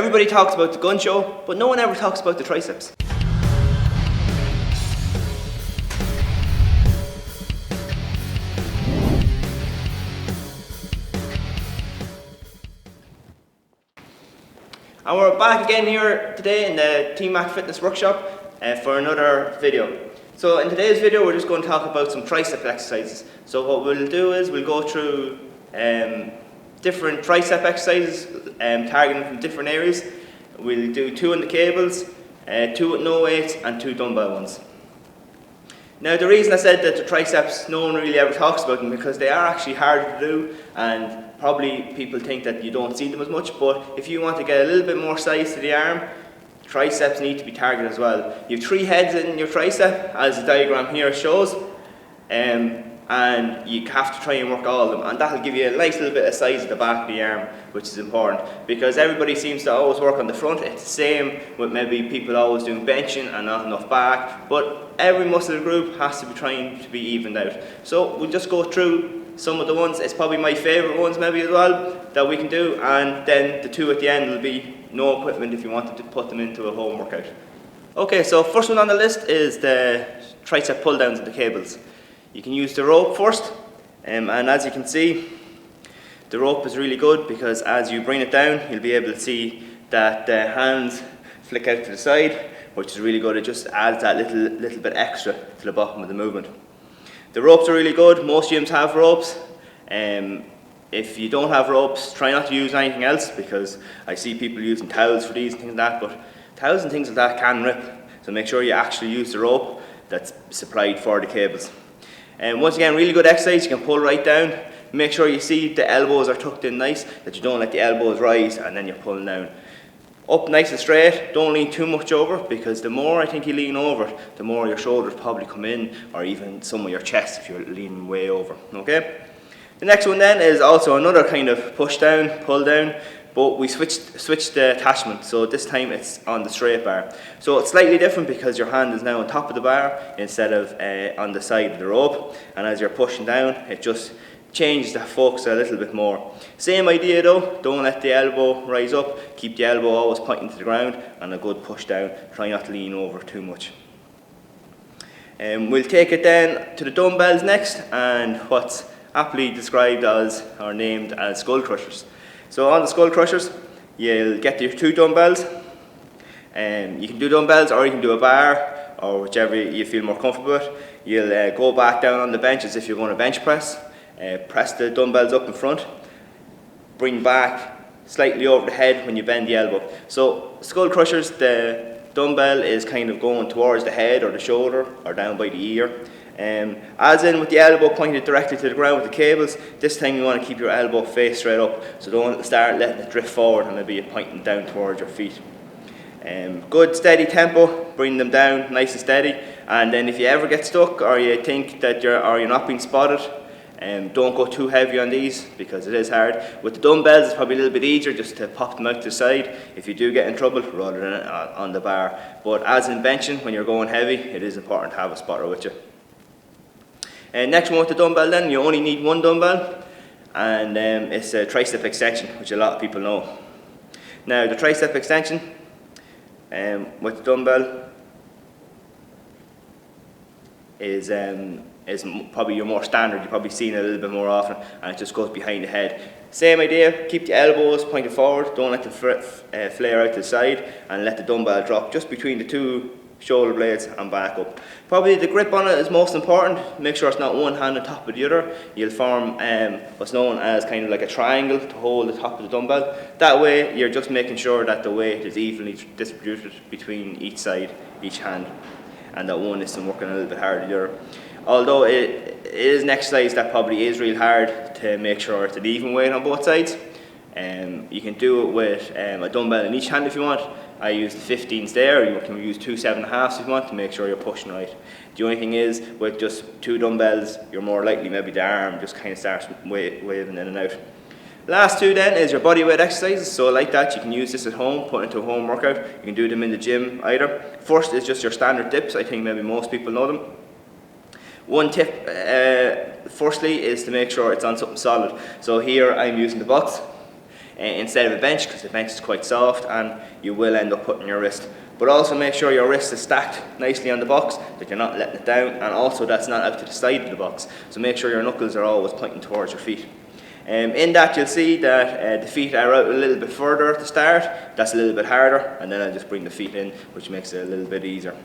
Everybody talks about the gun show, but no one ever talks about the triceps. And we're back again here today in the Team Mac Fitness workshop for another video. So in today's video we're just going to talk about some tricep exercises. So what we'll do is we'll go through different tricep exercises targeting from different areas. We'll do 2 on the cables, 2 with no weights and 2 dumbbell ones. Now the reason I said that the triceps no one really ever talks about them because they are actually harder to do, and probably people think that you don't see them as much, but if you want to get a little bit more size to the arm, triceps need to be targeted as well. You have 3 heads in your tricep, as the diagram here shows, and you have to try and work all of them, and that'll give you a nice little bit of size at the back of the arm, which is important because everybody seems to always work on the front. It's the same with maybe people always doing benching and not enough back, but every muscle group has to be trying to be evened out. So we'll just go through some of the ones. It's probably my favourite ones maybe as well that we can do, and then the 2 at the end will be no equipment if you wanted to put them into a home workout. Okay, so first one on the list is the tricep pull downs and the cables. You can use the rope first, and as you can see, the rope is really good because as you bring it down, you'll be able to see that the hands flick out to the side, which is really good. It just adds that little bit extra to the bottom of the movement. The ropes are really good. Most gyms have ropes. If you don't have ropes, try not to use anything else because I see people using towels for these and things like that, but towels and things like that can rip. So make sure you actually use the rope that's supplied for the cables. And once again, really good exercise. You can pull right down. Make sure you see the elbows are tucked in nice, that you don't let the elbows rise and then you're pulling down. Up nice and straight, don't lean too much over because the more I think you lean over, the more your shoulders probably come in, or even some of your chest if you're leaning way over, okay? The next one then is also another kind of push down, pull down, but we switched the attachment, so this time it's on the straight bar. So it's slightly different because your hand is now on top of the bar instead of on the side of the rope, and as you're pushing down, it just changes the focus a little bit more. Same idea though, don't let the elbow rise up, keep the elbow always pointing to the ground, and a good push down, try not to lean over too much. We'll take it then to the dumbbells next, and what's aptly described as, or named as, skull crushers. So on the skull crushers, you'll get your 2 dumbbells, and you can do dumbbells or you can do a bar, or whichever you feel more comfortable with. You'll go back down on the bench as if you're going to bench press. Press the dumbbells up in front, bring back slightly over the head when you bend the elbow. So skull crushers, the dumbbell is kind of going towards the head or the shoulder or down by the ear. As in with the elbow pointed directly to the ground with the cables, this time you want to keep your elbow face straight up, so don't start letting it drift forward and maybe you're pointing down towards your feet. Good steady tempo, bring them down nice and steady, and then if you ever get stuck or you think that you're not being spotted, don't go too heavy on these because it is hard. With the dumbbells it's probably a little bit easier just to pop them out to the side if you do get in trouble rather than on the bar. But as in benching, when you're going heavy, it is important to have a spotter with you. Next one with the dumbbell then, you only need 1 dumbbell, and it's a tricep extension, which a lot of people know. Now the tricep extension with the dumbbell is probably your more standard. You've probably seen it a little bit more often, and it just goes behind the head. Same idea, keep the elbows pointed forward, don't let them flare out to the side, and let the dumbbell drop just between the 2 shoulder blades and back up. Probably the grip on it is most important. Make sure it's not one hand on top of the other. You'll form what's known as kind of like a triangle to hold the top of the dumbbell. That way you're just making sure that the weight is evenly distributed between each side, each hand, and that one isn't working a little bit harder than the other. Although it is an exercise that probably is real hard to make sure it's an even weight on both sides. You can do it with a dumbbell in each hand if you want. I use the 15s there, or you can use 2 7.5s if you want to make sure you're pushing right. The only thing is, with just 2 dumbbells, you're more likely maybe the arm just kind of starts waving in and out. Last 2 then is your body weight exercises. So like that, you can use this at home, put into a home workout. You can do them in the gym either. First is just your standard dips. I think maybe most people know them. One tip, firstly, is to make sure it's on something solid. So here I'm using the box. instead of a bench, because the bench is quite soft and you will end up putting your wrist. But also make sure your wrist is stacked nicely on the box, that you're not letting it down, and also that's not out to the side of the box. So make sure your knuckles are always pointing towards your feet. In that you'll see that the feet are out a little bit further at the start. That's a little bit harder, and then I'll just bring the feet in, which makes it a little bit easier.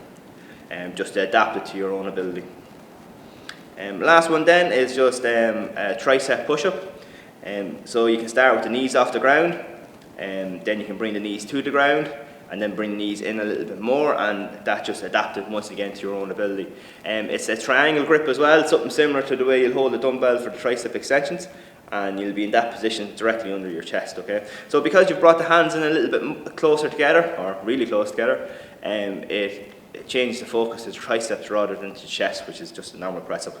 Just to adapt it to your own ability. Last one then is just a tricep push-up. So you can start with the knees off the ground, then you can bring the knees to the ground, and then bring the knees in a little bit more, and that just adapted once again to your own ability. It's a triangle grip as well, something similar to the way you'll hold a dumbbell for the tricep extensions, and you'll be in that position directly under your chest, okay? So because you've brought the hands in a little bit closer together, or really close together, it changes the focus to the triceps rather than to the chest, which is just a normal press up.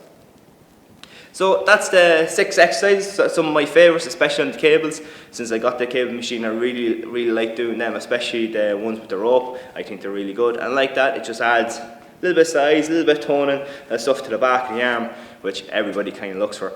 So that's the 6 exercises, some of my favourites, especially on the cables. Since I got the cable machine, I really like doing them, especially the ones with the rope. I think they're really good, and like that, it just adds a little bit of size, a little bit of toning and stuff to the back of the arm, which everybody kind of looks for.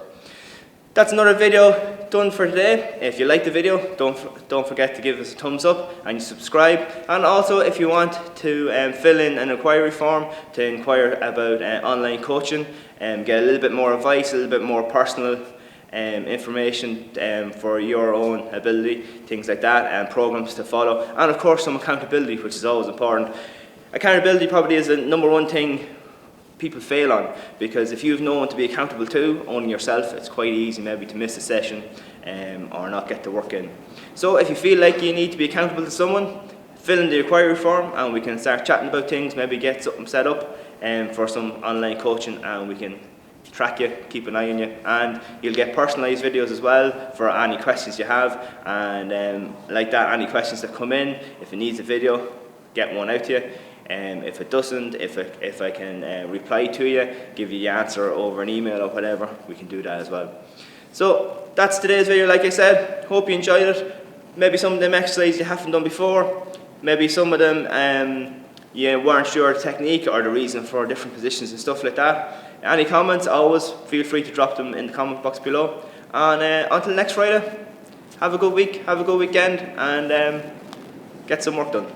That's another video done for today. If you like the video, don't forget to give us a thumbs up and you subscribe. And also, if you want to fill in an inquiry form to inquire about online coaching and get a little bit more advice, a little bit more personal information for your own ability, things like that, and programs to follow, and of course some accountability, which is always important. Accountability probably is the #1 thing people fail on, because if you have no one to be accountable to, only yourself, it's quite easy maybe to miss a session or not get the work in. So if you feel like you need to be accountable to someone, fill in the inquiry form and we can start chatting about things, maybe get something set up for some online coaching, and we can track you, keep an eye on you, and you'll get personalised videos as well for any questions you have, and like that, any questions that come in, if it needs a video, get one out to you. If it doesn't, if I can reply to you, give you the answer over an email or whatever, we can do that as well. So that's today's video, like I said. Hope you enjoyed it. Maybe some of them exercises you haven't done before, maybe some of them you weren't sure of the technique or the reason for different positions and stuff like that. Any comments, always feel free to drop them in the comment box below. And until next Friday, have a good week, have a good weekend, and get some work done.